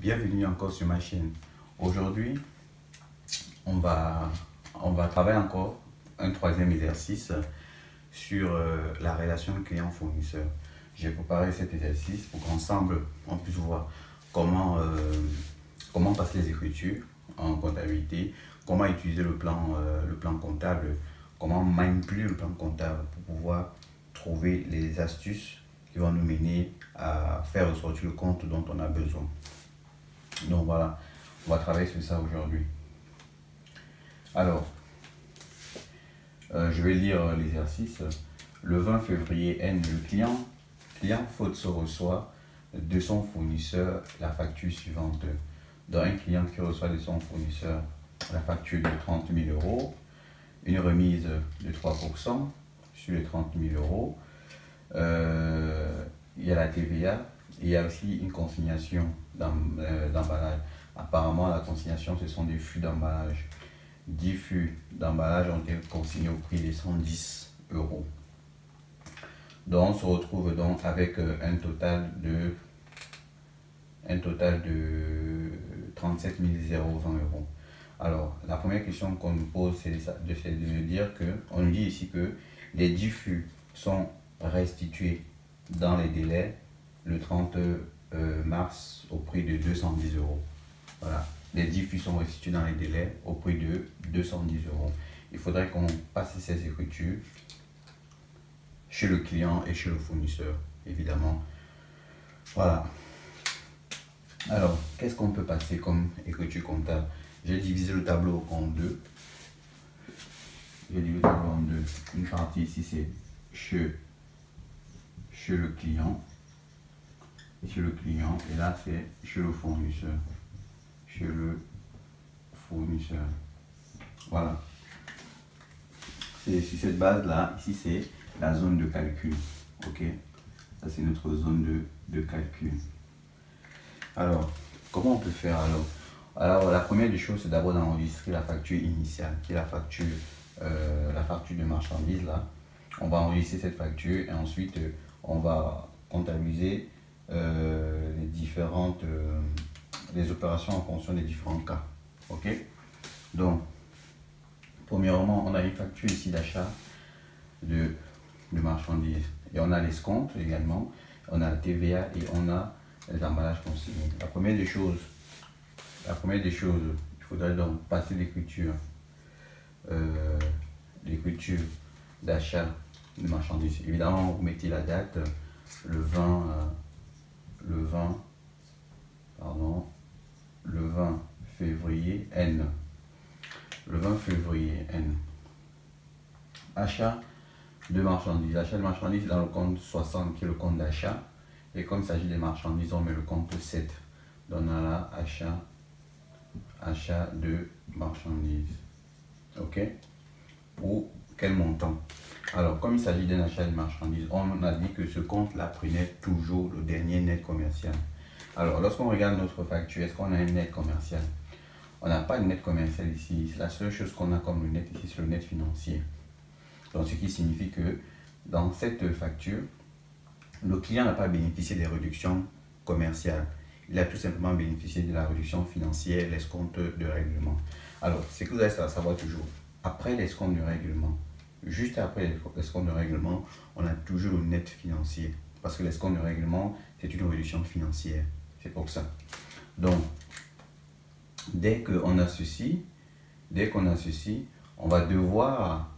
Bienvenue encore sur ma chaîne. Aujourd'hui, on va travailler encore un troisième exercice sur la relation client-fournisseur. J'ai préparé cet exercice pour qu'ensemble, on puisse voir comment passer les écritures en comptabilité, comment utiliser le plan comptable, comment manipuler le plan comptable pour pouvoir trouver les astuces qui vont nous mener à faire ressortir le compte dont on a besoin. Donc voilà, on va travailler sur ça aujourd'hui. Alors, je vais lire l'exercice. Le 20 février N, le client faute se reçoit de son fournisseur la facture suivante. Dans un client qui reçoit de son fournisseur la facture de 30 000 €, une remise de 3% sur les 30 000 €. Il y a la TVA et il y a aussi une consignation d'emballage. Apparemment, la consignation, ce sont des fûts d'emballage. 10 fûts d'emballage ont été consignés au prix de 110 €. Donc, on se retrouve donc avec un total de 37 020 €. Alors, la première question qu'on nous pose, c'est de dire que, on nous dit ici que les 10 fûts sont restitués dans les délais le 30 mars au prix de 210 €. Voilà, les 10 fûts sont restitués dans les délais au prix de 210 €. Il faudrait qu'on passe ces écritures chez le client et chez le fournisseur, évidemment. Voilà. Alors, qu'est-ce qu'on peut passer comme écriture comptable? J'ai divisé le tableau en deux. Une partie ici, c'est chez le client. Et là, c'est chez le fournisseur. Voilà. C'est sur cette base-là. Ici, c'est la zone de calcul. Ok? Ça, c'est notre zone de calcul. Alors, comment on peut faire alors, la première des choses, c'est d'abord d'enregistrer la facture initiale, qui est la facture de marchandise là. On va enregistrer cette facture et ensuite on va comptabiliser les opérations en fonction des différents cas. Ok? Donc, premièrement, on a une facture ici d'achat de marchandises et on a l'escompte également, on a la TVA et on a les emballages consignés. La première des choses, il faudrait donc passer l'écriture d'achat de marchandises. Évidemment, vous mettez la date, le 20 février N. Le 20 février N. Achat de marchandises. Achat de marchandises dans le compte 60 qui est le compte d'achat. Et comme il s'agit des marchandises, on met le compte 7. Donc on a là achat de marchandises. Ok? Pour quel montant? Alors, comme il s'agit d'un achat de marchandises, on a dit que ce compte-là prenait toujours le dernier net commercial. Alors, lorsqu'on regarde notre facture, est-ce qu'on a un net commercial? On n'a pas de net commercial ici. La seule chose qu'on a comme le net ici, c'est le net financier. Donc, ce qui signifie que dans cette facture, le client n'a pas bénéficié des réductions commerciales. Il a tout simplement bénéficié de la réduction financière, l'escompte de règlement. Alors, ce que vous allez savoir toujours, après l'escompte de règlement, juste après l'escompte de règlement, on a toujours le net financier. Parce que l'escompte de règlement, c'est une réduction financière. C'est pour ça. Donc, dès qu'on a ceci, on va devoir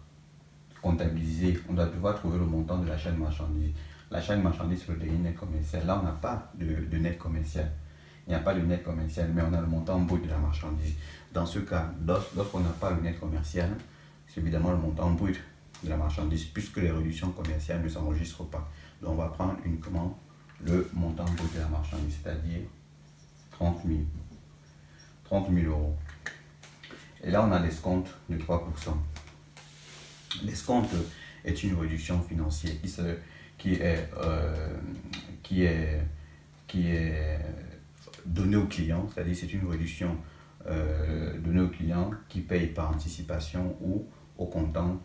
comptabiliser, on va devoir trouver le montant de l'achat de marchandises. L'achat de marchandises, c'est le dernier net commercial. Là, on n'a pas de net commercial. Il n'y a pas de net commercial, mais on a le montant brut de la marchandise. Dans ce cas, lorsqu'on n'a pas le net commercial, c'est évidemment le montant brut de la marchandise, puisque les réductions commerciales ne s'enregistrent pas. Donc, on va prendre uniquement le montant brut de la marchandise, c'est-à-dire 30 000 €. Et là, on a l'escompte de 3%. L'escompte est une réduction financière qui est donnée au client, c'est-à-dire c'est une réduction donnée au client qui paye par anticipation ou au comptant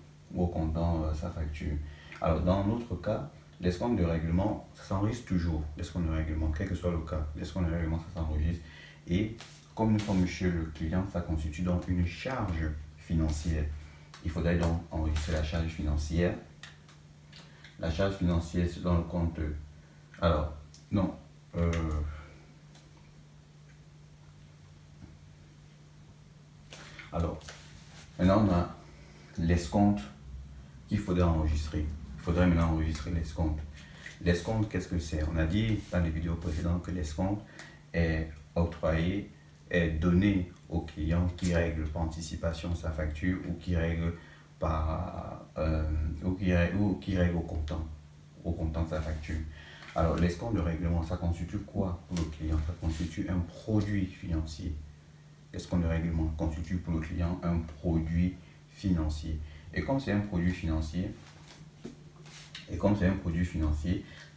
sa facture. Alors, dans notre cas, l'escompte de règlement, ça s'enregistre toujours, l'escompte de règlement, quel que soit le cas, l'escompte de règlement, ça s'enregistre. Et comme nous sommes chez le client, ça constitue donc une charge financière. Il faudrait donc enregistrer la charge financière. La charge financière, c'est dans le compte. Alors, non. Alors, maintenant on a l'escompte qu'il faudrait enregistrer. Il faudrait maintenant enregistrer l'escompte. L'escompte, qu'est-ce que c'est? On a dit dans les vidéos précédentes que l'escompte est octroyé, est donné au client qui règle par anticipation sa facture ou qui règle par ou qui règle au comptant sa facture. Alors l'escompte de règlement, ça constitue quoi pour le client? Ça constitue un produit financier. L'escompte de règlement constitue pour le client un produit financier. Et comme c'est un produit financier,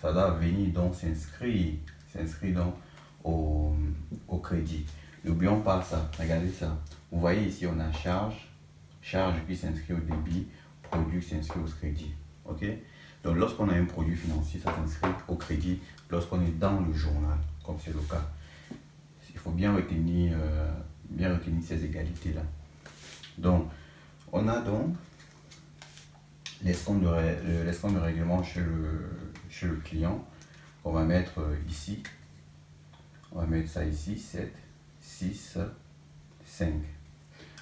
ça doit venir donc s'inscrire donc au crédit. N'oublions pas ça, regardez ça. Vous voyez ici, on a charge qui s'inscrit au débit, produit qui s'inscrit au crédit. Ok? Donc lorsqu'on a un produit financier, ça s'inscrit au crédit lorsqu'on est dans le journal, comme c'est le cas. Il faut bien retenir ces égalités-là. Donc, on a donc l'escompte de règlement chez le client. On va mettre ici. On va mettre ça ici, 7, 6, 5.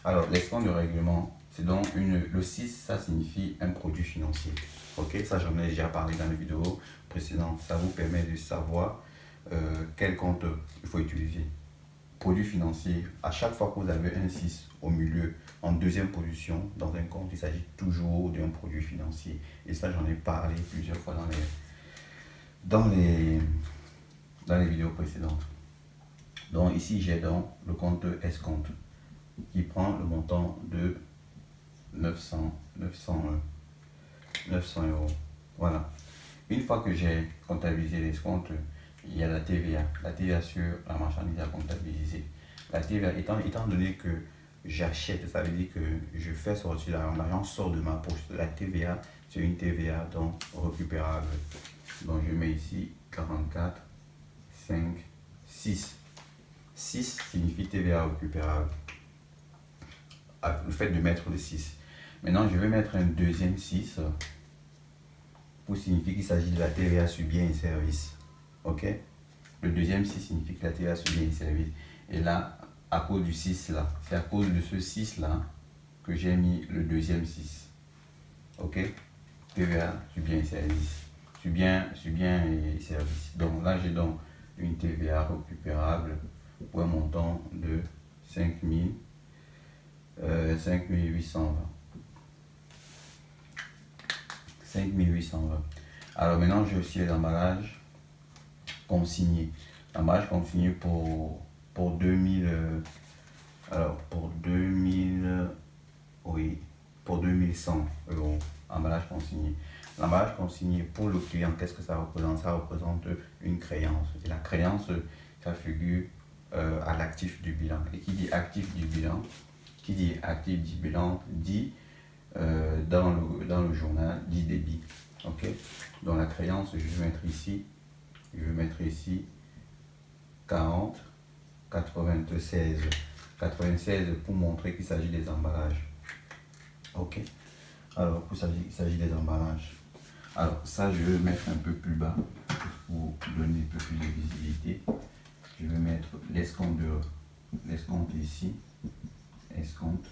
Alors, l'escompte de règlement, c'est donc le 6, ça signifie un produit financier. Ok, ça j'en ai déjà parlé dans les vidéos précédentes. Ça vous permet de savoir quel compte il faut utiliser. Produit financier, à chaque fois que vous avez un 6 au milieu, en deuxième position, dans un compte, il s'agit toujours d'un produit financier. Et ça, j'en ai parlé plusieurs fois dans les vidéos précédentes. Donc ici, j'ai donc le compte escompte qui prend le montant de 900 euros. Voilà. Une fois que j'ai comptabilisé l'escompte, il y a la TVA. La TVA sur la marchandise à comptabiliser. La TVA, étant donné que j'achète, ça veut dire que je fais sortir l'argent sort de ma poche. La TVA, c'est une TVA donc récupérable. Donc je mets ici 44, 5, 6. 6 signifie TVA récupérable. Le fait de mettre le 6. Maintenant, je vais mettre un deuxième 6 pour signifier qu'il s'agit de la TVA sur biens et services. Ok? Le deuxième 6 signifie que la TVA sur biens et services. Et là, à cause du 6 là, c'est à cause de ce 6 là que j'ai mis le deuxième 6. Ok? TVA sur biens et services. Sur biens et services. Donc là, j'ai donc une TVA récupérable pour un montant de 5820. 5820. Alors maintenant, j'ai aussi les emballages consignés. L'emballage consigné pour 2000. Alors pour 2000. Oui, pour 2100 euros. Emballage consigné. L'emballage consigné pour le client, qu'est-ce que ça représente? Ça représente une créance. Et la créance, ça figure à l'actif du bilan. Et qui dit actif du bilan, dit dans le journal, dit débit. Ok? Donc la créance, je vais mettre ici 40, 96. 96 pour montrer qu'il s'agit des emballages. Ok? Alors, pour qu'il s'agit des emballages. Alors, ça, je vais mettre un peu plus bas pour donner un peu plus de visibilité. Je vais mettre l'escompte ici. Escompte.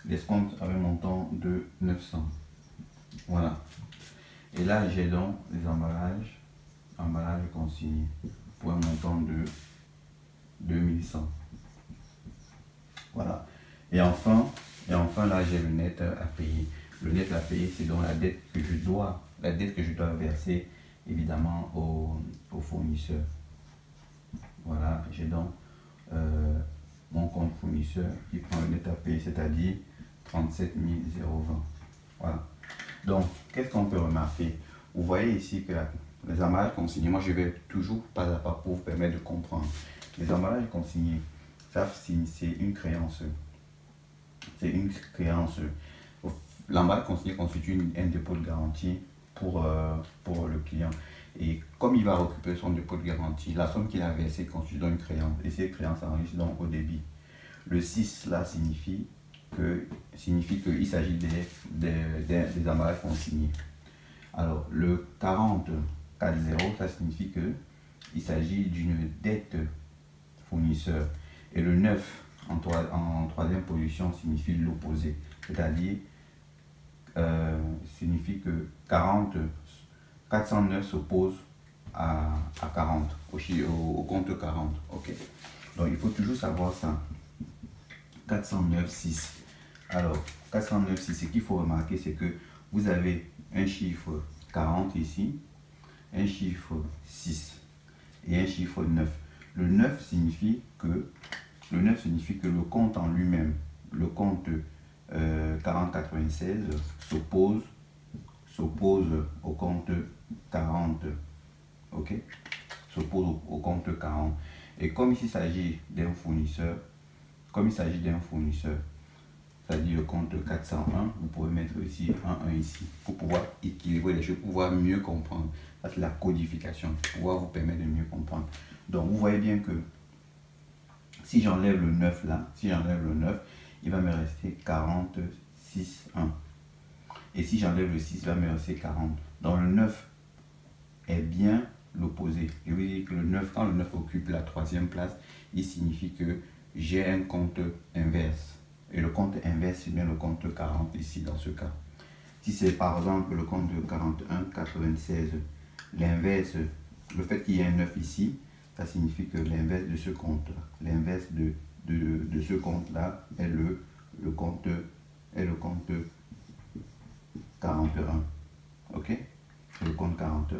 L'escompte avec un montant de 900. Voilà. Et là, j'ai donc les emballages consignés pour un montant de 2100. Voilà. Et enfin, là, j'ai le net à payer. Le net à payer, c'est donc la dette que je dois verser, évidemment, au fournisseur. Voilà, j'ai donc mon compte fournisseur qui prend le net à payer, c'est-à-dire 37 020. Voilà. Donc, qu'est-ce qu'on peut remarquer? Vous voyez ici que les emballages consignés, moi je vais toujours pas à pas pour vous permettre de comprendre. Les emballages consignés, ça c'est une créance. C'est une créance. L'emballage consigné constitue un dépôt de garantie pour le client. Et comme il va récupérer son dépôt de garantie, la somme qu'il a versée constitue donc une créance. Et cette créance s'enregistre donc au débit. Le 6 là signifie qu'il s'agit des emballages consignés. Alors le 40 ça signifie qu'il s'agit d'une dette fournisseur. Et le 9 en troisième position signifie l'opposé. C'est-à-dire signifie que 409 s'oppose à 40, au compte 40. Ok. Donc il faut toujours savoir ça. 409, 6. Alors, 409, 6, ce qu'il faut remarquer, c'est que vous avez un chiffre 40 ici, un chiffre 6 et un chiffre 9. Le 9 signifie que le compte en lui-même, le compte 4096 s'oppose au compte 40. Ok, s'oppose au compte 40. Et comme ici il s'agit d'un fournisseur, c'est-à-dire le compte 401, vous pouvez mettre ici un ici pour pouvoir équilibrer les choses, pour pouvoir mieux comprendre. Ça, c'est la codification, pour pouvoir vous permettre de mieux comprendre. Donc, vous voyez bien que si j'enlève le 9 là, il va me rester 46, 1. Et si j'enlève le 6, il va me rester 40. Donc, le 9 est bien l'opposé. Je veux dire que le 9, quand le 9 occupe la troisième place, il signifie que j'ai un compte inverse. Et le compte inverse, c'est bien le compte 40 ici, dans ce cas. Si c'est par exemple le compte 41, 96, l'inverse, le fait qu'il y ait un 9 ici, ça signifie que l'inverse de ce compte-là, l'inverse de ce compte-là est le compte 41. Ok? Le compte 41.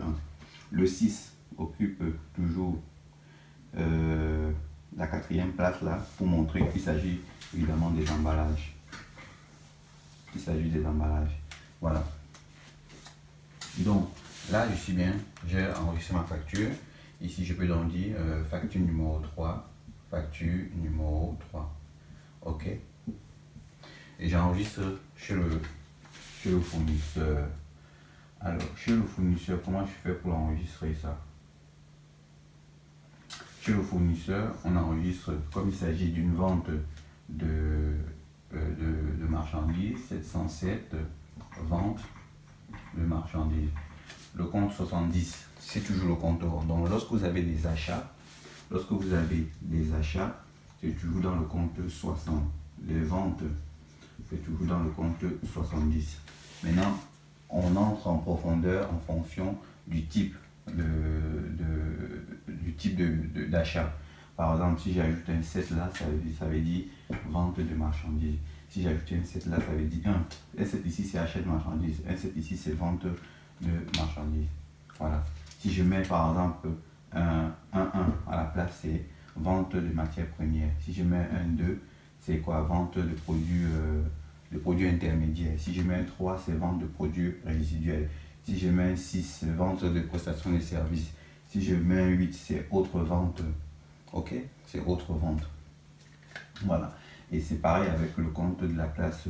Le 6 occupe toujours la quatrième place là, pour montrer qu'il s'agit évidemment des emballages. Voilà. Donc là, je suis bien, j'ai enregistré ma facture. Ici, je peux donc dire facture numéro 3, facture numéro 3. Ok. Et j'enregistre chez le fournisseur. Alors, chez le fournisseur, comment je fais pour enregistrer ça? Chez le fournisseur, on enregistre, comme il s'agit d'une vente de marchandises, 707, vente de marchandises. Le compte 70, c'est toujours le compte rond. Donc, lorsque vous avez des achats, c'est toujours dans le compte 60. Les ventes, c'est toujours dans le compte 70. Maintenant, on entre en profondeur en fonction du type d'achat. Par exemple, si j'ajoute un 7 là, ça veut dire vente de marchandises. Si j'ajoute un 7 là, ça veut dire un 7 ici c'est achat de marchandises, un 7 ici c'est vente de marchandises. Voilà. Si je mets par exemple un 1 à la place, c'est vente de matières premières. Si je mets un 2, c'est quoi? Vente de produits intermédiaires. Si je mets un 3, c'est vente de produits résiduels. Si je mets un 6, c'est vente de prestations de services. Si je mets un 8, c'est autre vente. Ok, c'est autre vente. Voilà. Et c'est pareil avec le compte de la classe,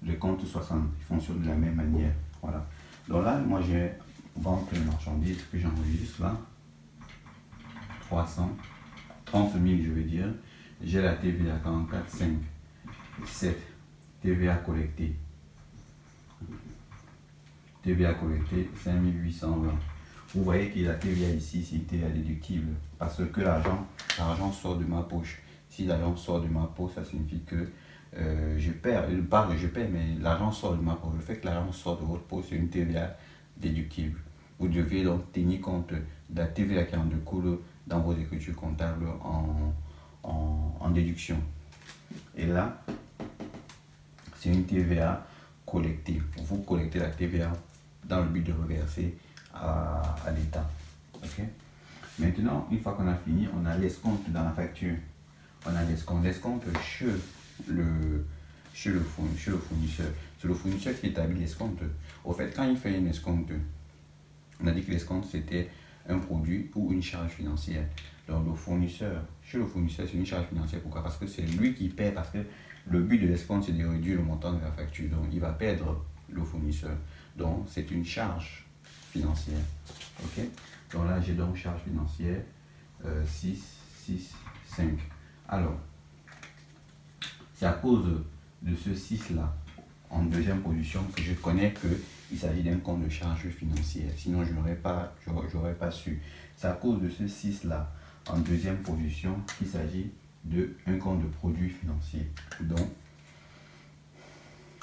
le compte 60. Il fonctionne de la même manière. Voilà. Donc là, moi j'ai vente de marchandises que j'enregistre là. 300, 30 000 je veux dire. J'ai la TVA 44, 5, 7. TVA collectée. TVA collectée 5820. Vous voyez que la TVA ici, c'est TVA déductible parce que l'argent sort de ma poche. Si l'argent sort de ma poche, ça signifie que je perds. Pas que je perds, mais l'argent sort de ma poche. Le fait que l'argent sort de votre poche, c'est une TVA déductible. Vous devez donc tenir compte de la TVA qui en découle dans vos écritures comptables en déduction. Et là, c'est une TVA collectée. Vous collectez la TVA dans le but de reverser à l'État. Okay? Maintenant, une fois qu'on a fini, on a l'escompte dans la facture. On a l'escompte chez le fournisseur. C'est le fournisseur qui établit l'escompte. Au fait, quand il fait une escompte, on a dit que l'escompte c'était un produit ou une charge financière. Donc chez le fournisseur, c'est une charge financière. Pourquoi? Parce que c'est lui qui paie, parce que le but de l'escompte, c'est de réduire le montant de la facture. Donc, il va perdre le fournisseur. Donc, c'est une charge financière. Ok, donc là j'ai donc charge financière 6, 6, 5. Alors, c'est à cause de ce 6 là en deuxième position que je connais qu'il s'agit d'un compte de charge financière. Sinon, je n'aurais pas su. C'est à cause de ce 6 là en deuxième position qu'il s'agit d'un compte de produit financier. Donc,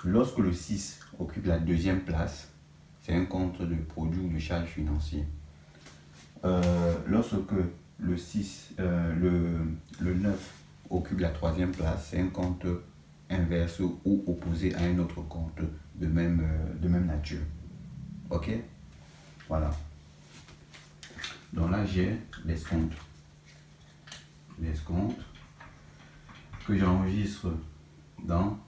lorsque le 6 occupe la deuxième place, c'est un compte de produit ou de charge financier. Lorsque le 6, le 9 occupe la troisième place, c'est un compte inverse ou opposé à un autre compte de même nature. Ok, voilà. Donc là j'ai l'escompte que j'enregistre dans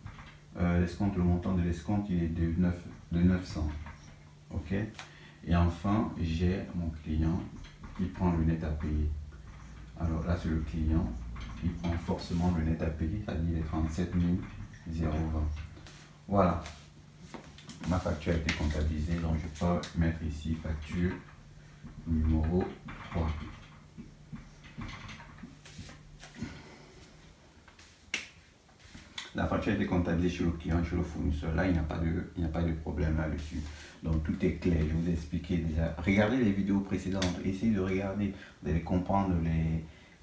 l'escompte. Le montant de l'escompte il est de 900. Ok, et enfin j'ai mon client qui prend le net à payer. Alors là c'est le client qui prend forcément le net à payer, c'est-à-dire les 37 020. Voilà, ma facture a été comptabilisée, donc je peux mettre ici facture numéro 3. La facture a été comptabilisée chez le client, chez le fournisseur. Là, il n'y a pas de problème là-dessus. Donc, tout est clair. Je vous ai expliqué déjà. Regardez les vidéos précédentes. Essayez de regarder. Vous allez comprendre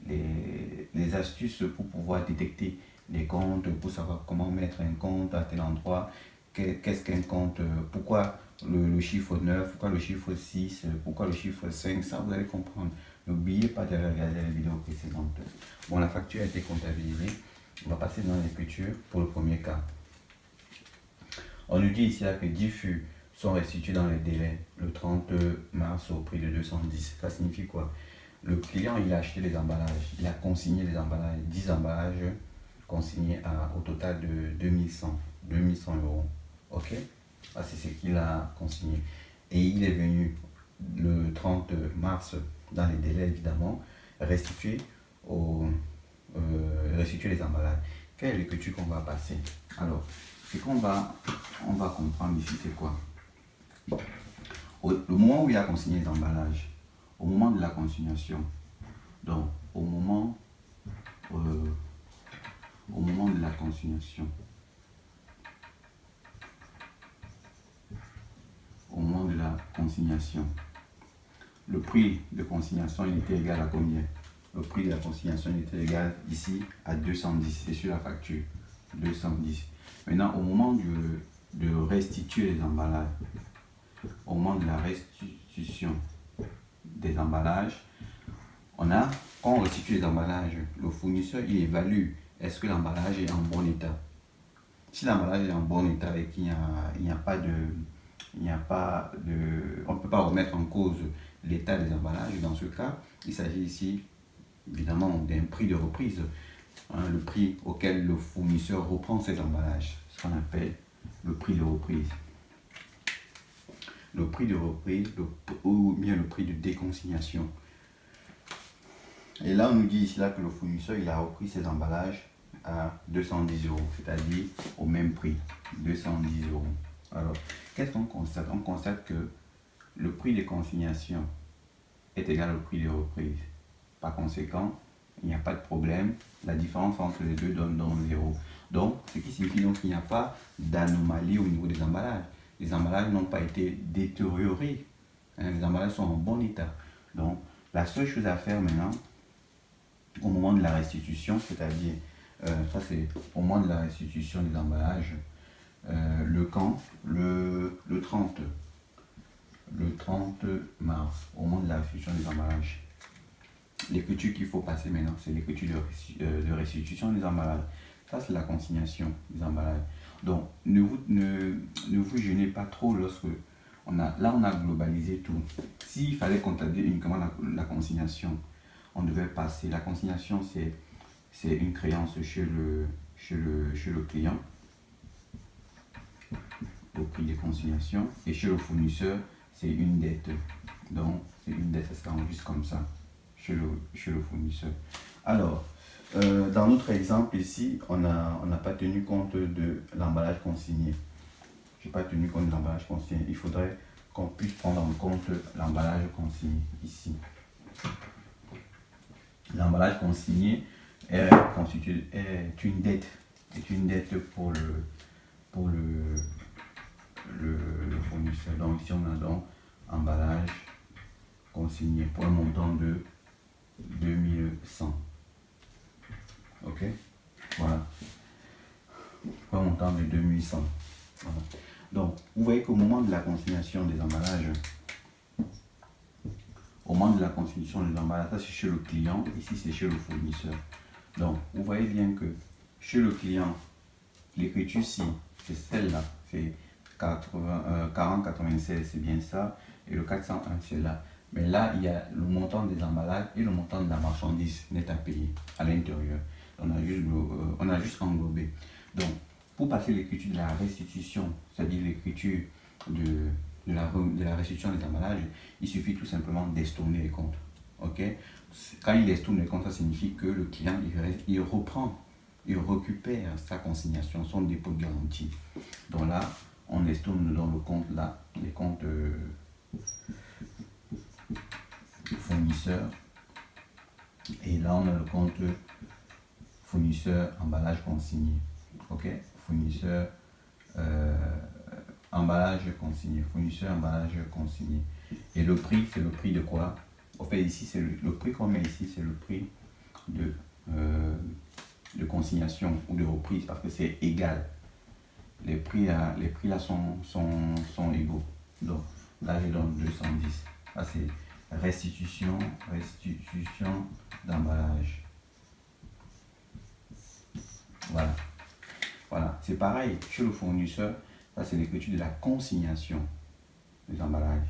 les astuces pour pouvoir détecter les comptes, pour savoir comment mettre un compte à tel endroit. Qu'est-ce qu'un compte, pourquoi le chiffre 9, pourquoi le chiffre 6, pourquoi le chiffre 5. Ça, vous allez comprendre. N'oubliez pas de regarder les vidéos précédentes. Bon, la facture a été comptabilisée. On va passer dans l'écriture pour le premier cas. On nous dit ici là que 10 fûts sont restitués dans les délais le 30 mars au prix de 210. Ça signifie quoi? Le client il a acheté les emballages, il a consigné les emballages, 10 emballages consignés au total de 2100 euros. Ok, ça c'est ce qu'il a consigné. Et il est venu le 30 mars dans les délais évidemment restituer les emballages. Quelle est l'écriture qu'on va passer? Alors, ce qu'on va comprendre ici, c'est quoi? Le moment où il a consigné les emballages, au moment de la consignation, donc au moment de la consignation, le prix de consignation il était égal à combien? Le prix de la consignation était égal ici à 210, c'est sur la facture, 210. Maintenant, au moment de restituer les emballages, au moment de la restitution des emballages, quand on restitue les emballages, le fournisseur il évalue est-ce que l'emballage est en bon état. Si l'emballage est en bon état et qu'il n'y a pas de, on ne peut pas remettre en cause l'état des emballages, dans ce cas, il s'agit ici évidemment d'un prix de reprise, le prix auquel le fournisseur reprend ses emballages, ce qu'on appelle le prix de reprise. Le prix de reprise ou bien le prix de déconsignation. Et là on nous dit ici là que le fournisseur il a repris ses emballages à 210 euros, c'est-à-dire au même prix, 210 euros. Alors, qu'est-ce qu'on constate? On constate que le prix de consignation est égal au prix de reprise. Par conséquent, il n'y a pas de problème. La différence entre les deux donne 0. Donc, ce qui signifie donc qu'il n'y a pas d'anomalie au niveau des emballages. Les emballages n'ont pas été détériorés. Les emballages sont en bon état. Donc, la seule chose à faire maintenant, au moment de la restitution, c'est-à-dire, ça c'est au moment de la restitution des emballages, le 30 mars, au moment de la restitution des emballages, l'écriture qu'il faut passer maintenant, c'est l'écriture de restitution des emballages. Ça, c'est la consignation des emballages. Donc, ne vous gênez pas trop lorsque on a globalisé tout. S'il fallait comptabiliser uniquement la consignation, on devait passer. La consignation, c'est une créance chez le client, au prix de consignation, et chez le fournisseur, c'est une dette. Donc, c'est une dette, ça s'enregistre comme ça. Chez le fournisseur. Alors, dans notre exemple ici, on n'a pas tenu compte de l'emballage consigné. Je n'ai pas tenu compte de l'emballage consigné. Il faudrait qu'on puisse prendre en compte l'emballage consigné ici. L'emballage consigné est une dette pour le fournisseur. Donc ici on a donc emballage consigné pour un montant de 2100. Ok, voilà, pour un montant de 2100. Voilà. Donc vous voyez qu'au moment de la consignation des emballages, ça c'est chez le client, ici c'est chez le fournisseur. Donc vous voyez bien que chez le client, l'écriture ci, c'est celle-là, c'est 4096, c'est bien ça, et le 401 c'est là. Mais là, il y a le montant des emballages et le montant de la marchandise net à payer à l'intérieur. On a juste englobé. Donc, pour passer l'écriture de la restitution, c'est-à-dire l'écriture de la restitution des emballages, il suffit tout simplement d'estourner les comptes. Ok? Quand il estourne les comptes, ça signifie que le client il récupère sa consignation, son dépôt de garantie. Donc là, on estourne dans le compte là, les comptes fournisseur, et là on a le compte fournisseur emballage consigné. Ok, fournisseur emballage consigné, fournisseur emballage consigné. Et le prix, c'est le prix de quoi? En fait ici c'est le prix qu'on met ici, c'est le prix de consignation ou de reprise, parce que c'est égal. Les prix là sont égaux. Donc là je donne 210. Là c'est restitution d'emballage. Voilà, c'est pareil chez le fournisseur. Ça c'est l'écriture de la consignation des emballages.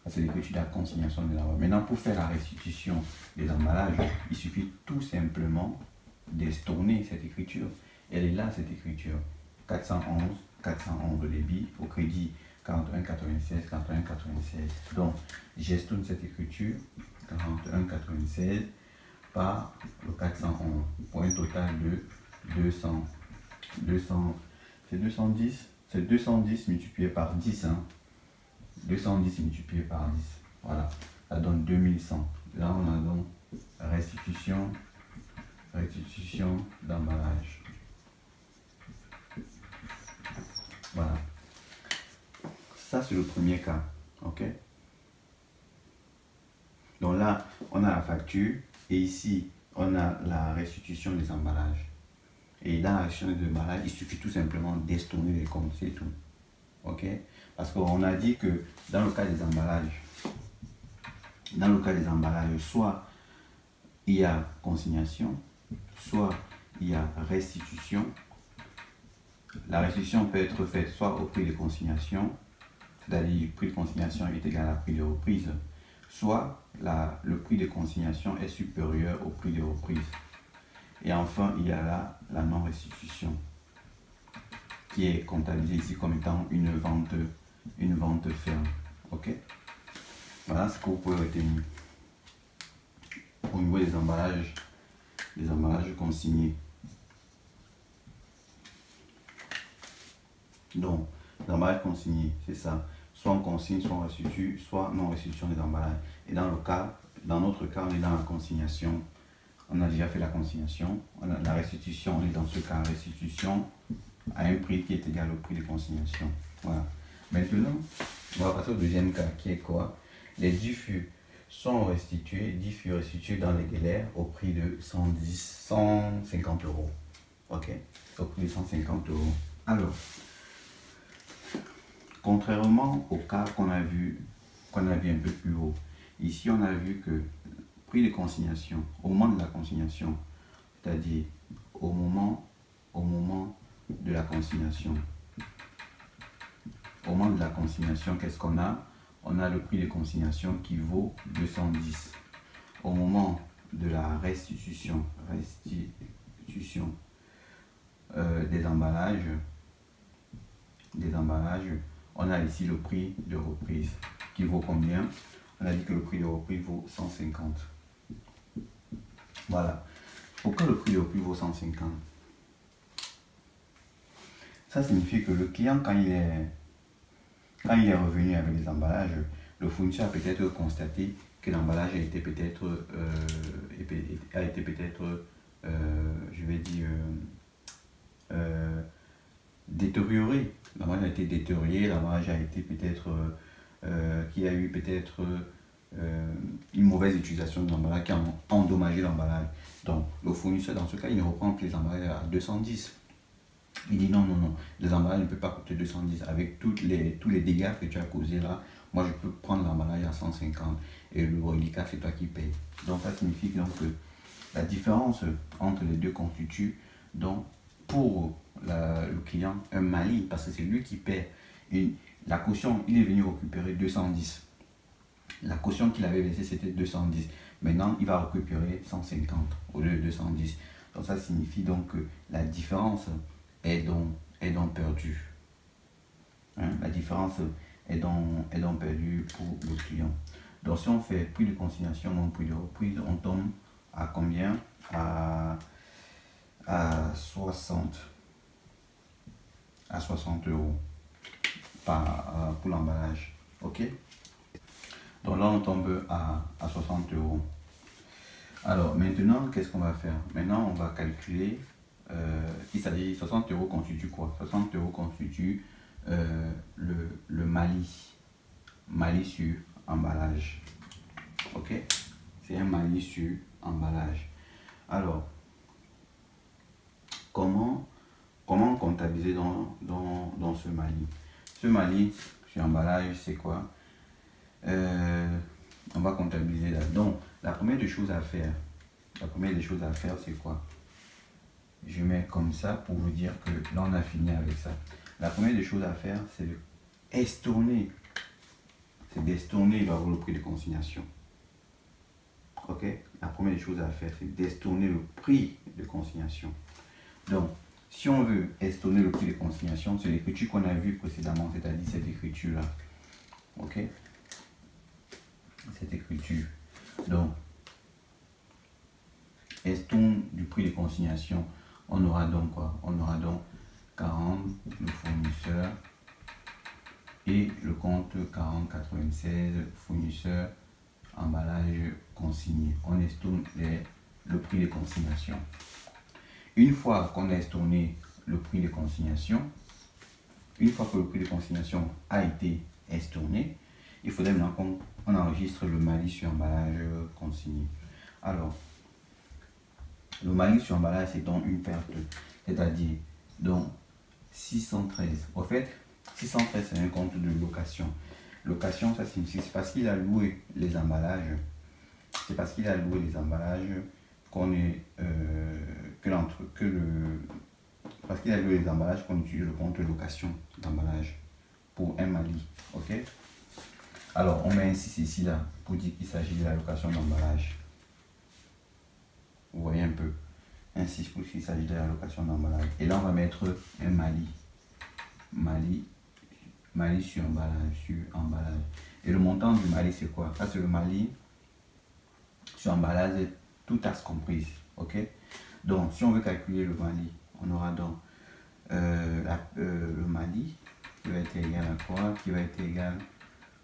Ça c'est l'écriture de la consignation des emballages. Maintenant, pour faire la restitution des emballages, il suffit tout simplement d'estourner cette écriture. Elle est là, cette écriture. 411 de débit, au crédit 41,96, 41,96. Donc, j'estourne cette écriture 41,96 par le 411 pour un total de 200. C'est 210. C'est 210 multiplié par 10. 210 multiplié par 10. Voilà, ça donne 2100. Là, on a donc restitution d'emballage. Voilà. Ça, c'est le premier cas. Ok. Donc là, on a la facture et ici, on a la restitution des emballages. Et dans la restitution des emballages, il suffit tout simplement d'estourner les comptes, c'est tout. Ok. Parce qu'on a dit que dans le cas des emballages, soit il y a consignation, soit il y a restitution. La restitution peut être faite soit au prix de consignation, c'est-à-dire le prix de consignation est égal à prix de reprise, soit le prix de consignation est supérieur au prix de reprise. Et enfin, il y a là la non-restitution, qui est comptabilisée ici comme étant une vente ferme. Ok? Voilà ce que vous pouvez retenir au niveau des emballages consignés. Donc, les emballages consignés, c'est ça. Soit on consigne, soit on restitue, soit non restitution des emballages. Et dans notre cas, on est dans la consignation. On a déjà fait la consignation. La restitution, on est dans ce cas, restitution à un prix qui est égal au prix de consignation. Voilà. Maintenant, on va passer au deuxième cas qui est quoi? Les 10 fûts sont restitués, 10 fûts restitués dans les délais au prix de 150 euros. Ok? Au prix de 150 euros. Alors, contrairement au cas qu'on a vu un peu plus haut, ici on a vu que prix de consignation, au moment de la consignation, c'est-à-dire au moment de la consignation. Au moment de la consignation, qu'est-ce qu'on a? On a le prix de consignation qui vaut 210. Au moment de la restitution des emballages, on a ici le prix de reprise qui vaut combien? On a dit que le prix de reprise vaut 150. Voilà. Pourquoi le prix de reprise vaut 150? Ça signifie que le client, quand Quand il est revenu avec les emballages, le fournisseur a peut-être constaté que l'emballage a été peut-être, je vais dire, détérioré. L'emballage a été détérioré, l'emballage a été peut-être, qu'il y a eu peut-être une mauvaise utilisation de l'emballage qui a endommagé l'emballage. Donc, le fournisseur, dans ce cas, il ne reprend plus les emballages à 210. Il dit non, non, non, les emballages ne peuvent pas coûter 210. Avec tous les dégâts que tu as causés là, moi je peux prendre l'emballage à 150 et le reliquat, c'est toi qui payes. Donc, ça signifie donc que la différence entre les deux constitue donc pour le client un mali parce que c'est lui qui paie. Et la caution, il est venu récupérer 210. La caution qu'il avait laissée, c'était 210. Maintenant, il va récupérer 150 au lieu de 210. Donc, ça signifie donc que la différence est donc perdue. Hein? La différence est donc perdue pour le client. Donc, si on fait prix de consignation, non prix de reprise, on tombe à combien? À 60 euros pour l'emballage. Ok? Donc là, on tombe à 60 euros. Alors, maintenant, qu'est-ce qu'on va faire? Maintenant, on va calculer. Il s'agit de 60 euros constitue quoi? 60 euros constitue le Mali sur emballage. Ok? C'est un Mali sur emballage. Alors, comment comptabiliser dans ce Mali? Ce Mali sur emballage, c'est quoi? On va comptabiliser là. Donc, la première des choses à faire, c'est quoi? Je mets comme ça pour vous dire que là, on a fini avec ça. La première des choses à faire, c'est d'estorner. C'est d'estorner le prix de consignation. Ok? La première des choses à faire, c'est d'estorner le prix de consignation. Donc, si on veut estorner le prix de consignation, c'est l'écriture qu'on a vue précédemment, c'est-à-dire cette écriture-là. Ok? Cette écriture. Donc, estompe du prix de consignation, on aura donc quoi? On aura donc 40, le fournisseur, et le compte 4096, fournisseur, emballage consigné. On estompe le prix de consignation. Une fois qu'on a estomé le prix de consignation, une fois que le prix de consignation a été estomé, il faudrait maintenant qu'on enregistre le Mali sur emballage consigné. Alors, le Mali sur emballage, c'est donc une perte, c'est-à-dire donc 613. En fait, 613, c'est un compte de location. Location, ça signifie c'est parce qu'il a loué les emballages. C'est parce qu'il a loué les emballages qu'on est parce qu'il a loué les emballages qu'on utilise le compte de location d'emballage pour un Mali. Ok? Alors, on met un 6 ici là pour dire qu'il s'agit de la location d'emballage. Vous voyez un peu, un 6 pour qu'il s'agit de la location d'emballage. Et là, on va mettre un Mali sur emballage. Et le montant du Mali, c'est quoi? Ça, c'est le Mali sur emballage, tout taxe comprise. Ok? Donc, si on veut calculer le Mali, on aura donc le Mali qui va être égal à quoi? Qui va être égal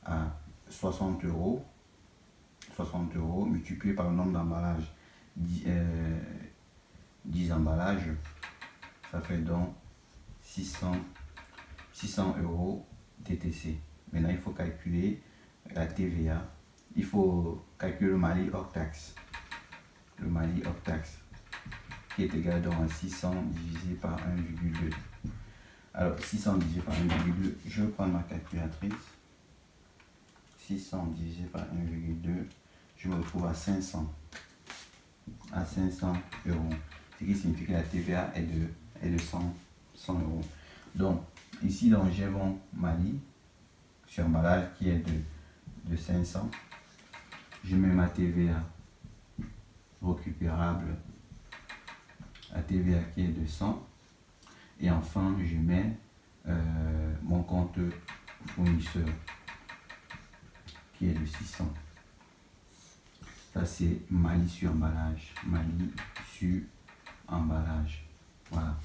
à 60 euros. 60 euros multiplié par le nombre d'emballages. 10 emballages, ça fait donc 600 euros TTC. Maintenant, il faut calculer la TVA. Il faut calculer le Mali hors taxe. Le Mali hors taxe qui est égal donc à 600 divisé par 1,2. Alors, 600 divisé par 1,2, je vais prendre ma calculatrice. 600 divisé par 1,2, je me retrouve à 500 euros. Ce qui signifie que la TVA est de 100 euros. Donc, ici, donc, j'ai mon Mali sur emballage qui est de 500. Je mets ma TVA récupérable, la TVA qui est de 100. Et enfin, je mets mon compte fournisseur qui est de 600. Ça, c'est Mali sur emballage. Mali sur emballage. Voilà.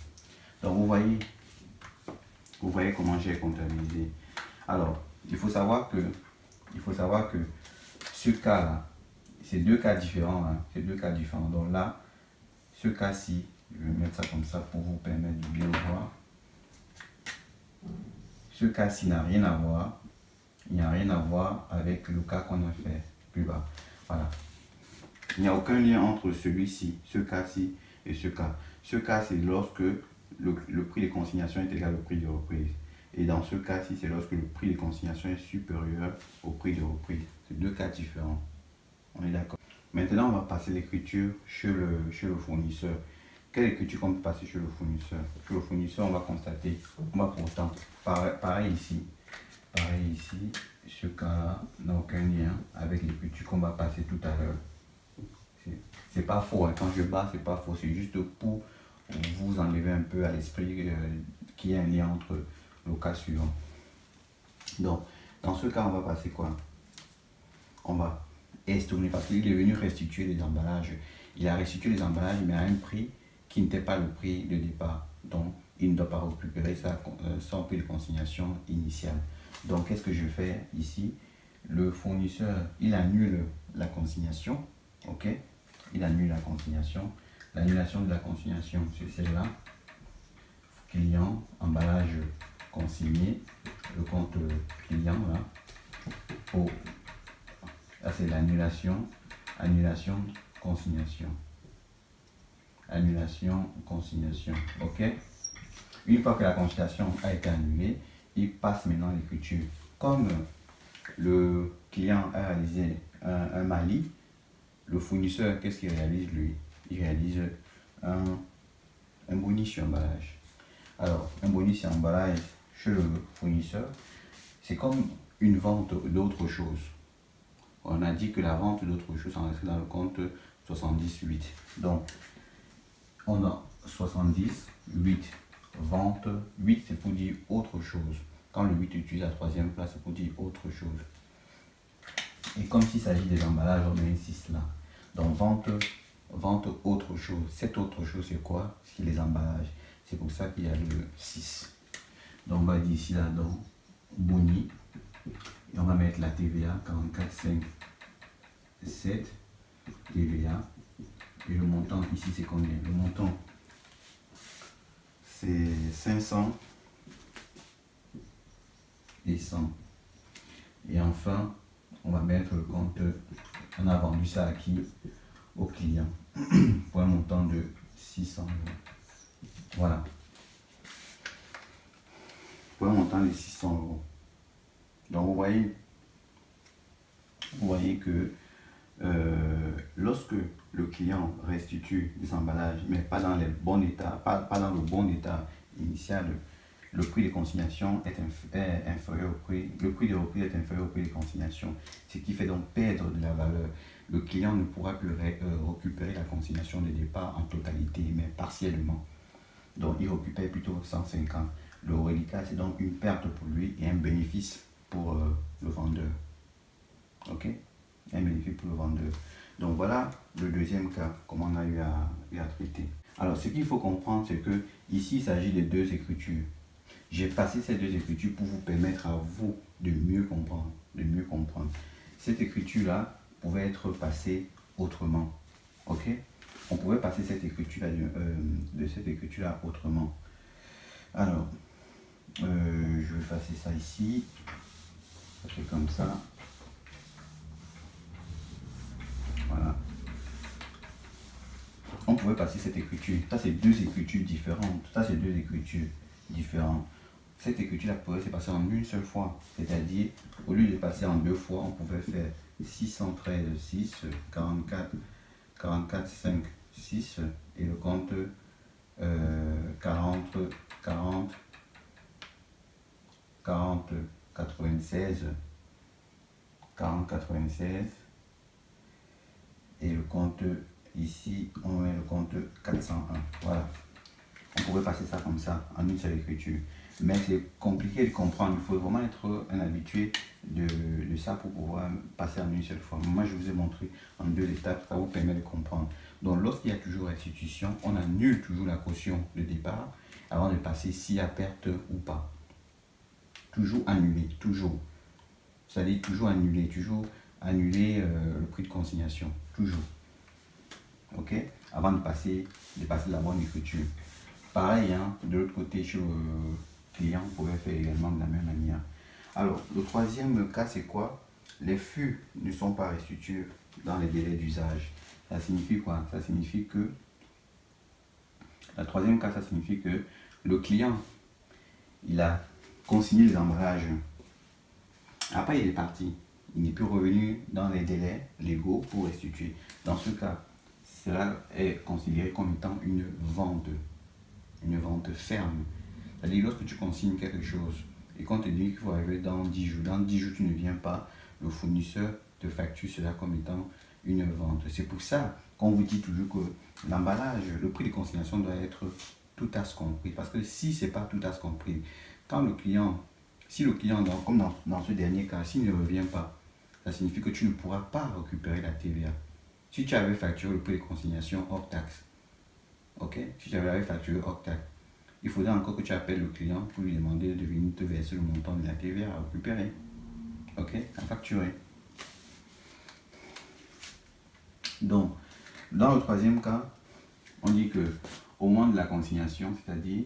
Donc, vous voyez comment j'ai comptabilisé. Alors, il faut savoir que ce cas-là, c'est deux cas différents. Hein, c'est deux cas différents. Donc là, ce cas-ci, je vais mettre ça comme ça pour vous permettre de bien voir. Ce cas-ci n'a rien à voir. Il n'y a rien à voir avec le cas qu'on a fait plus bas. Voilà. Il n'y a aucun lien entre celui-ci, ce cas-ci et ce cas. Ce cas, c'est lorsque le prix de consignation est égal au prix de reprise. Et dans ce cas-ci, c'est lorsque le prix de consignation est supérieur au prix de reprise. C'est deux cas différents. On est d'accord. Maintenant, on va passer l'écriture chez le fournisseur. Quelle écriture qu'on peut passer chez le fournisseur? Chez le fournisseur, on va constater, on va pourtant, pareil ici, ce cas n'a aucun lien avec l'écriture qu'on va passer tout à l'heure. C'est pas faux, hein. Quand je bats, c'est pas faux, c'est juste pour vous enlever un peu à l'esprit qu'il y a un lien entre le cas suivant. Donc, dans ce cas, on va passer quoi? On va estomper parce qu'il est venu restituer les emballages. Il a restitué les emballages, mais à un prix qui n'était pas le prix de départ. Donc, il ne doit pas récupérer son prix de consignation initial. Donc, qu'est-ce que je fais ici? Le fournisseur, il annule la consignation. OK? Il annule la consignation. L'annulation de la consignation, c'est celle-là. Client, emballage consigné. Le compte client, là. Oh. Là, c'est l'annulation. Annulation, consignation. Annulation, consignation. OK? Une fois que la consignation a été annulée, il passe maintenant à l'écriture. Comme le client a réalisé un Mali, le fournisseur, qu'est-ce qu'il réalise lui? Il réalise un bonus sur emballage. Alors, un bonus sur emballage chez le fournisseur, c'est comme une vente d'autre chose. On a dit que la vente d'autre chose en reste dans le compte 78. Donc, on a 78, vente, 8 c'est pour dire autre chose. Quand le 8 utilise la troisième place, c'est pour dire autre chose. Et comme s'il s'agit des emballages, on met un 6 là. Donc vente autre chose. Cette autre chose, c'est quoi? C'est les emballages. C'est pour ça qu'il y a le 6. Donc on va dire ici là-dedans, boni. Et on va mettre la TVA, 44,5,7 TVA. Et le montant ici, c'est combien? Le montant, c'est 500 et 100. Et enfin, on va mettre le compte, on a vendu ça à qui? Au client, pour un montant de 600 €. Voilà. Pour un montant de 600 €. Donc vous voyez que lorsque le client restitue des emballages, mais pas dans le bon état, pas dans le bon état initial, le prix de consignation est inférieur au prix, le prix de reprise est inférieur au prix de consignation, ce qui fait donc perdre de la valeur. Le client ne pourra plus récupérer la consignation de départ en totalité, mais partiellement. Donc il récupère plutôt 150. Le reliquat, c'est donc une perte pour lui et un bénéfice pour le vendeur. OK? Un bénéfice pour le vendeur. Donc voilà le deuxième cas, comment on a eu à traiter. Alors ce qu'il faut comprendre, c'est que ici il s'agit de deux écritures. J'ai passé ces deux écritures pour vous permettre à vous de mieux comprendre. Cette écriture-là pouvait être passée autrement. OK? On pouvait passer cette écriture-là de cette écriture-là autrement. Alors, je vais passer ça ici. Ça fait comme ça. Voilà. On pouvait passer cette écriture. Ça, c'est deux écritures différentes. Cette écriture-là pourrait se passer en une seule fois. C'est-à-dire, au lieu de passer en deux fois, on pouvait faire 613,6, 44,5,6 et le compte 96 et le compte ici on met le compte 401. Voilà, on pourrait passer ça comme ça en une seule écriture, mais c'est compliqué de comprendre. Il faut vraiment être un habitué de ça pour pouvoir passer en une seule fois. Moi je vous ai montré en deux étapes, ça vous permet de comprendre. Donc lorsqu'il y a toujours restitution, on annule toujours la caution de départ avant de passer s'il y a perte ou pas. toujours annuler, toujours. C'est-à-dire toujours annuler le prix de consignation, toujours. Ok, avant de passer la bonne écriture. Pareil, hein, de l'autre côté, chez le client, vous pouvez faire également de la même manière. Alors, le troisième cas, c'est quoi? Les fûts ne sont pas restitués dans les délais d'usage. Ça signifie quoi? Ça signifie que, le troisième cas, ça signifie que le client, il a consigné les emballages. Après, il est parti. Il n'est plus revenu dans les délais légaux pour restituer. Dans ce cas, cela est considéré comme étant une vente ferme. C'est-à-dire, lorsque tu consignes quelque chose et qu'on te dit qu'il faut arriver dans 10 jours, tu ne viens pas, le fournisseur te facture cela comme étant une vente. C'est pour ça qu'on vous dit toujours que l'emballage, le prix de consignation doit être tout à ce compris. Parce que si ce n'est pas tout à ce compris, quand le client, si le client, comme dans ce dernier cas, s'il ne revient pas, ça signifie que tu ne pourras pas récupérer la TVA. Si tu avais facturé le prix de consignation hors taxe, ok, si tu avais facturé hors taxe, il faudrait encore que tu appelles le client pour lui demander de venir te verser le montant de la TVA à récupérer, ok, à facturer. Donc, dans le troisième cas, on dit que au moment de la consignation, c'est-à-dire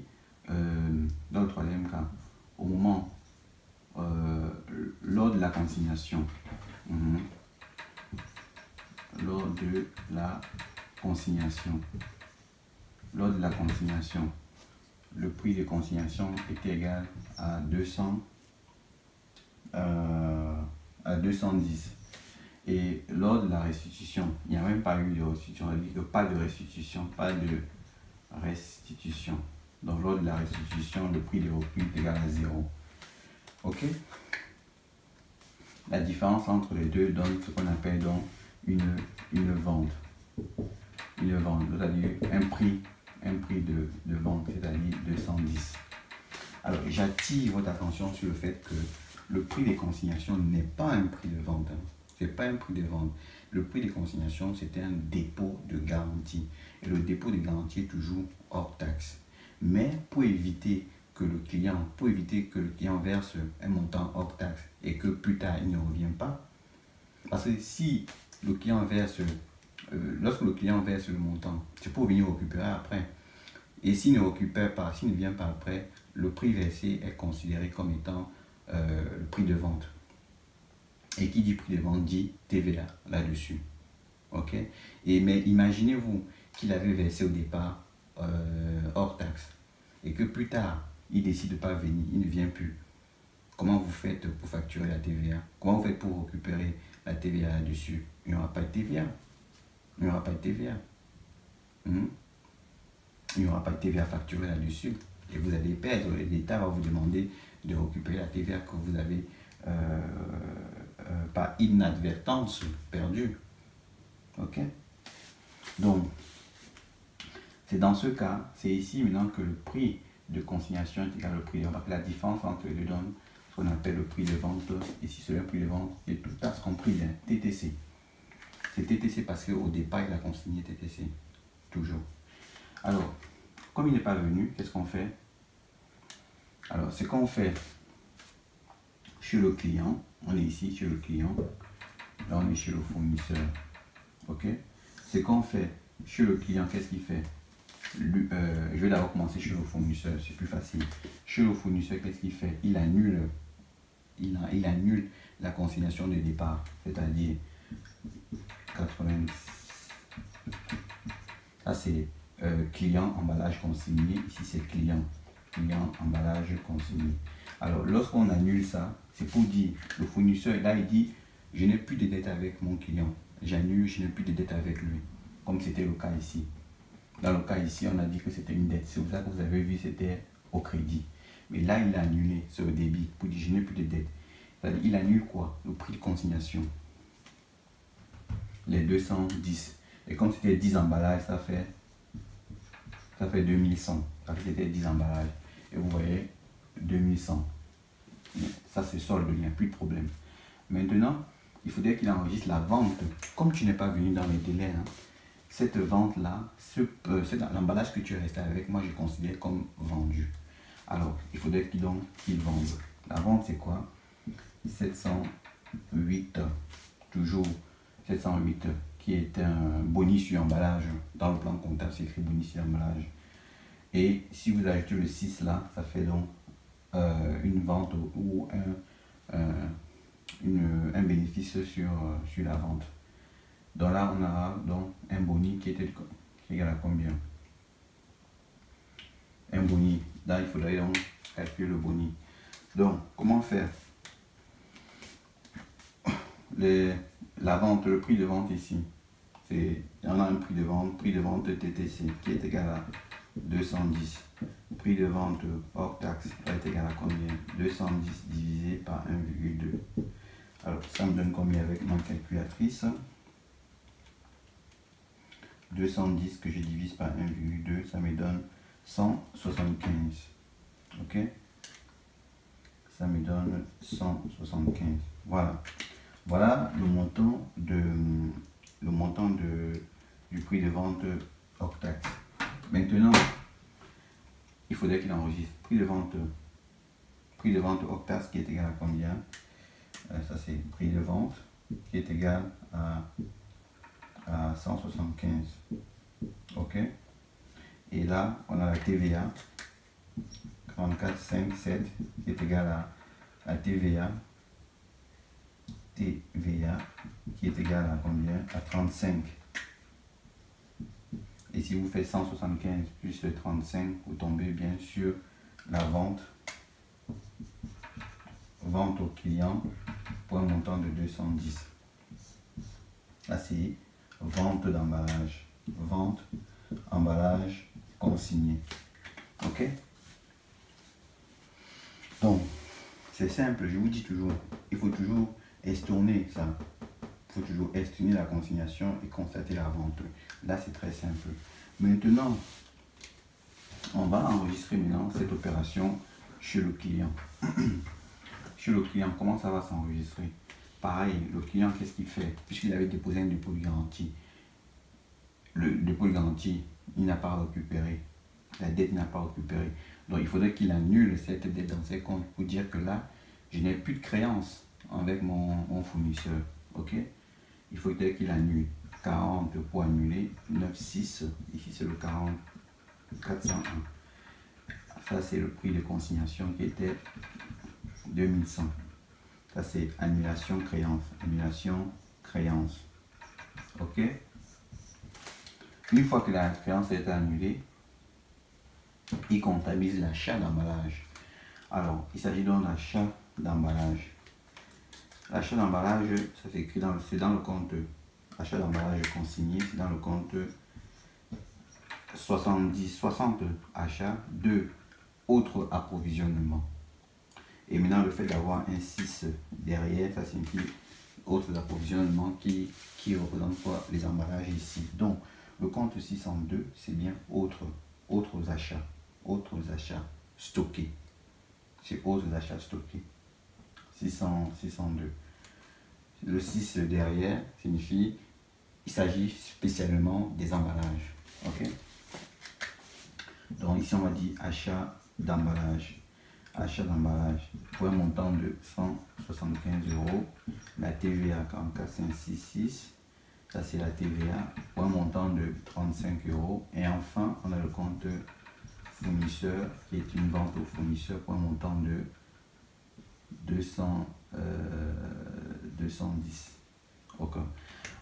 dans le troisième cas, au moment lors de la consignation, lors de la consignation, le prix de consignation est égal à 210. Et lors de la restitution, il n'y a même pas eu de restitution, on dit que pas de restitution. Donc lors de la restitution, le prix de repris est égal à 0. Ok? La différence entre les deux donne ce qu'on appelle donc une vente. Une vente, c'est-à-dire un prix de vente, c'est-à-dire 210. Alors, j'attire votre attention sur le fait que le prix des consignations n'est pas un prix de vente. Ce n'est pas un prix de vente. Le prix des consignations, c'est un dépôt de garantie. Et le dépôt de garantie est toujours hors taxe. Mais pour éviter que le client verse un montant hors taxe et que plus tard il ne revient pas, parce que si le client verse, lorsque le client verse le montant, c'est pour venir récupérer après. Et s'il ne récupère pas, s'il ne vient pas après, le prix versé est considéré comme étant le prix de vente. Et qui dit prix de vente dit TVA là-dessus. Ok? Mais imaginez-vous qu'il avait versé au départ hors taxe et que plus tard, il décide de ne pas venir, il ne vient plus. Comment vous faites pour facturer la TVA? Comment vous faites pour récupérer la TVA là-dessus? Il n'y aura pas de TVA. Il n'y aura pas de TVA. Il n'y aura pas de TVA facturée là-dessus. Et vous allez perdre. L'État va vous demander de récupérer la TVA que vous avez par inadvertance perdue. Ok? Donc, c'est dans ce cas, c'est ici maintenant que le prix de consignation est égal au prix de vente. La différence entre les deux donne ce qu'on appelle le prix de vente. Ici, c'est le prix de vente et tout à ce compris, bien, TTC. C'est TTC parce qu'au départ, il a consigné TTC. Toujours. Alors, comme il n'est pas venu, qu'est-ce qu'on fait? Alors, ce qu'on fait chez le client, on est ici chez le client, là on est chez le fournisseur. Ok? Ce qu'on fait chez le client, qu'est-ce qu'il fait? Je vais d'abord commencer chez le fournisseur, c'est plus facile. Chez le fournisseur, qu'est-ce qu'il fait? Il annule la consignation de départ, c'est-à-dire 80. Ça c'est client emballage consigné. Ici c'est client emballage consigné. Alors lorsqu'on annule ça, c'est pour dire le fournisseur là il dit je n'ai plus de dette avec mon client, j'annule, je n'ai plus de dette avec lui, comme c'était le cas ici. Dans le cas ici, on a dit que c'était une dette. C'est pour ça que vous avez vu, c'était au crédit. Mais là, il a annulé ce débit pour dire je n'ai plus de dette. C'est-à-dire, il annule quoi? Le prix de consignation. Les 210. Et comme c'était 10 emballages, ça fait 2100. Ça fait c'était 10 emballages. Et vous voyez, 2100. Ça, c'est solde, il n'y a plus de problème. Maintenant, il faudrait qu'il enregistre la vente. Comme tu n'es pas venu dans les délais, hein, cette vente-là, l'emballage que tu es resté avec, moi je considère comme vendu. Alors, il faudrait qu'il vende. La vente, c'est quoi? 708, toujours 708, qui est un bonus sur emballage. Dans le plan comptable, c'est écrit bonus sur emballage. Et si vous ajoutez le 6 là, ça fait donc une vente ou un bénéfice sur la vente. Donc là, on a donc un boni qui est égal à combien? Un boni. Là, il faudrait donc calculer le boni. Donc, comment faire? La vente, le prix de vente ici, on a un prix de vente TTC qui est égal à 210. Prix de vente hors taxe va être égal à combien? 210 divisé par 1,2. Alors, ça me donne combien avec ma calculatrice? 210 que je divise par 1,2, ça me donne 175. Ok? Ça me donne 175. Voilà. Voilà le montant du prix de vente hors taxe. Maintenant, il faudrait qu'il enregistre prix de vente hors taxe qui est égal à combien? Ça c'est prix de vente qui est égal à 175. Ok? Et là, on a la TVA 34,57 qui est égal à la TVA qui est égal à combien? À 35. Et si vous faites 175 plus le 35, vous tombez bien sur la vente au client pour un montant de 210. Là, c'est vente d'emballage. Vente, emballage, consigné. Ok? Donc, c'est simple, je vous dis toujours, il faut toujours estomper ça. Il faut toujours estimer la consignation et constater la vente. Là, c'est très simple. Maintenant, on va enregistrer maintenant cette opération chez le client. Chez le client, comment ça va s'enregistrer? Pareil, le client, qu'est-ce qu'il fait? Puisqu'il avait déposé un dépôt de garantie. Le dépôt de garantie, il n'a pas récupéré. La dette n'a pas récupéré. Donc, il faudrait qu'il annule cette dette dans ses comptes pour dire que là, je n'ai plus de créance avec mon fournisseur. Ok? Il faudrait qu'il annule 40 pour annuler 9,6. Ici, c'est le 40 401. Ça, c'est le prix de consignation qui était 2100. Ça, c'est annulation créance. Annulation créance. Ok? Une fois que la créance a été annulée, il comptabilise l'achat d'emballage. Alors, il s'agit donc d'achat d'emballage. L'achat d'emballage, ça s'écrit dans le compte achat d'emballage consigné, c'est dans le compte 60 achats, 2 autres approvisionnements. Et maintenant, le fait d'avoir un 6 derrière, ça signifie autres approvisionnements qui représentent quoi? Les emballages ici. Donc, le compte 602, c'est bien autres achats stockés. C'est autres achats stockés. 602. Le 6 derrière signifie il s'agit spécialement des emballages. Ok? Donc ici on va dire achat d'emballage. Achat d'emballage pour un montant de 175 €. La TVA 44566. Ça c'est la TVA pour un montant de 35 €. Et enfin on a le compte fournisseur qui est une vente au fournisseur pour un montant de 210. Ok.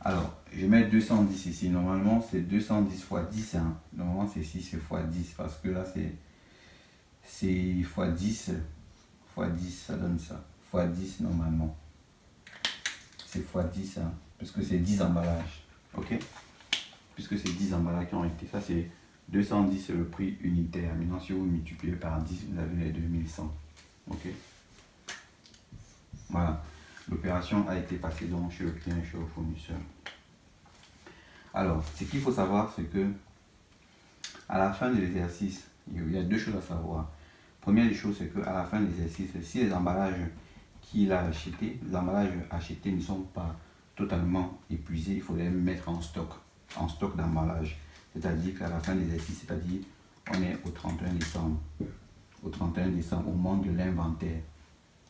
Alors, je vais mettre 210 ici. Normalement, c'est 210 fois 10. Hein. Normalement, c'est 6 fois 10. Parce que là, c'est fois 10. Fois 10, ça donne ça. Fois 10, normalement. C'est fois 10. Hein, puisque c'est 10 emballages. Ok? Puisque c'est 10 emballages qui ont été. Ça, c'est 210, c'est le prix unitaire. Maintenant, si vous multipliez par 10, vous avez les 2100. Ok? Voilà. L'opération a été passée donc chez le client et chez le fournisseur. Alors, ce qu'il faut savoir, c'est que à la fin de l'exercice, il y a deux choses à savoir. Première des choses, c'est qu'à la fin de l'exercice, si les emballages qu'il a achetés, les emballages achetés ne sont pas totalement épuisés, il faudrait les mettre en stock d'emballage. C'est-à-dire qu'à la fin de l'exercice, c'est-à-dire on est au 31 décembre. Au 31 décembre, au moment de l'inventaire.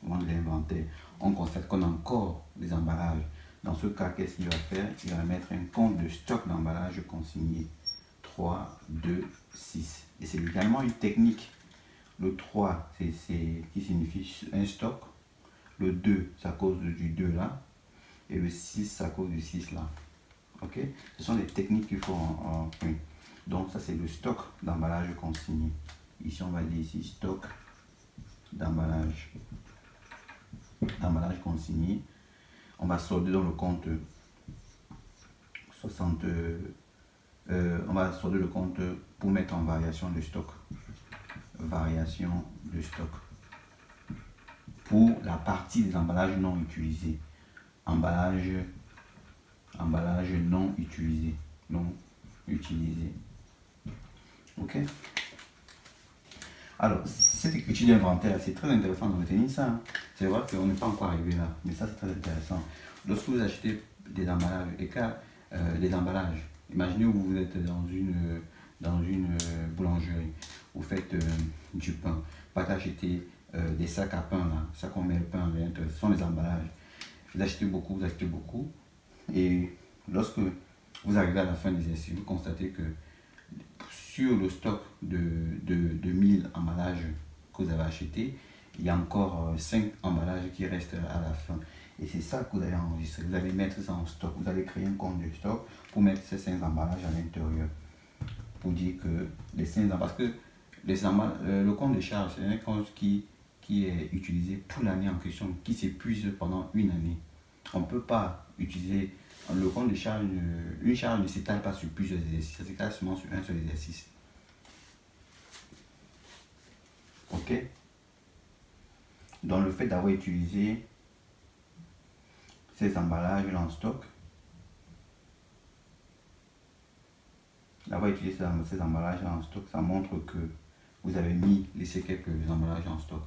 vendre l'inventaire, on constate qu'on a encore des emballages. Dans ce cas, qu'est-ce qu'il va faire? Il va mettre un compte de stock d'emballage consigné. 3, 2, 6. Et c'est également une technique. Le 3, c'est qui signifie un stock. Le 2, c'est à cause du 2 là. Et le 6, c'est à cause du 6 là. Ok? Ce sont les techniques qu'il faut en print. Donc ça, c'est le stock d'emballage consigné. Ici, on va dire ici stock d'emballage consigné. On va solder dans le compte 60. On va solder le compte pour mettre en variation de stock. Variation de stock. Pour la partie des emballages non utilisés. Emballage non utilisé. Non utilisé. Ok? Alors, cette écriture d'inventaire, c'est très intéressant de retenir ça. Hein. C'est vrai qu'on n'est pas encore arrivé là, mais ça c'est très intéressant. Lorsque vous achetez des emballages, des emballages, imaginez où vous êtes dans une boulangerie, vous faites du pain, pas qu'acheter des sacs à pain là, ça qu'on met le pain à l'intérieur, ce sont les emballages. Vous achetez beaucoup, et lorsque vous arrivez à la fin des essais, vous constatez que sur le stock de 1000 emballages que vous avez acheté, il y a encore 5 emballages qui restent à la fin. Et c'est ça que vous allez enregistrer. Vous allez mettre ça en stock. Vous allez créer un compte de stock pour mettre ces 5 emballages à l'intérieur. Pour dire que les 5 emballages, parce que le compte de charge, c'est un compte qui est utilisé pour l'année en question, qui s'épuise pendant une année. On ne peut pas utiliser le compte de charge, une charge ne s'étale pas sur plusieurs exercices, ça s'étale seulement sur un seul exercice. Ok? Donc le fait d'avoir utilisé ces emballages en stock, ces emballages en stock, ça montre que vous avez laissé quelques emballages en stock.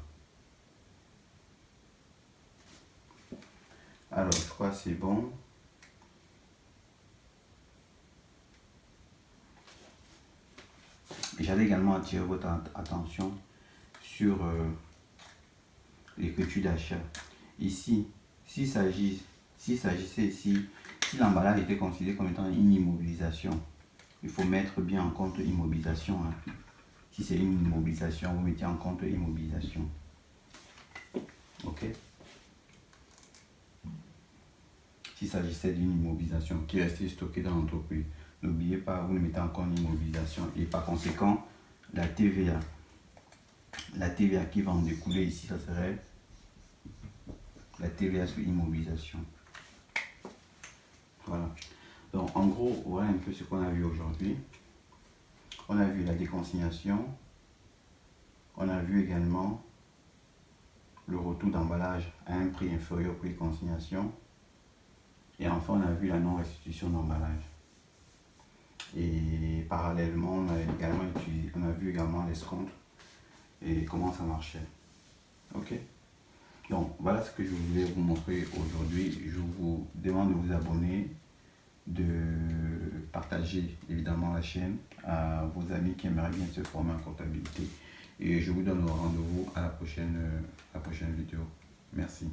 Alors je crois que c'est bon. J'allais également attirer votre attention sur l'écriture d'achat. Ici, s'il s'agissait ici, si l'emballage était considéré comme étant une immobilisation, il faut mettre bien en compte immobilisation. Hein. Si c'est une immobilisation, vous mettez en compte immobilisation. Ok? S'il s'agissait d'une immobilisation qui restait stockée dans l'entreprise, n'oubliez pas, vous le mettez en compte immobilisation. Et par conséquent, la TVA qui va en découler ici, ça serait la TVA sur immobilisation. Voilà. Donc en gros, voilà un peu ce qu'on a vu aujourd'hui. On a vu la déconsignation. On a vu également le retour d'emballage à un prix inférieur au prix de consignation. Et enfin, on a vu la non-restitution d'emballage. Et parallèlement, on a vu également l'escompte et comment ça marchait. Ok? Donc, voilà ce que je voulais vous montrer aujourd'hui. Je vous demande de vous abonner, de partager évidemment la chaîne à vos amis qui aimeraient bien se former en comptabilité. Et je vous donne rendez-vous à la prochaine vidéo. Merci.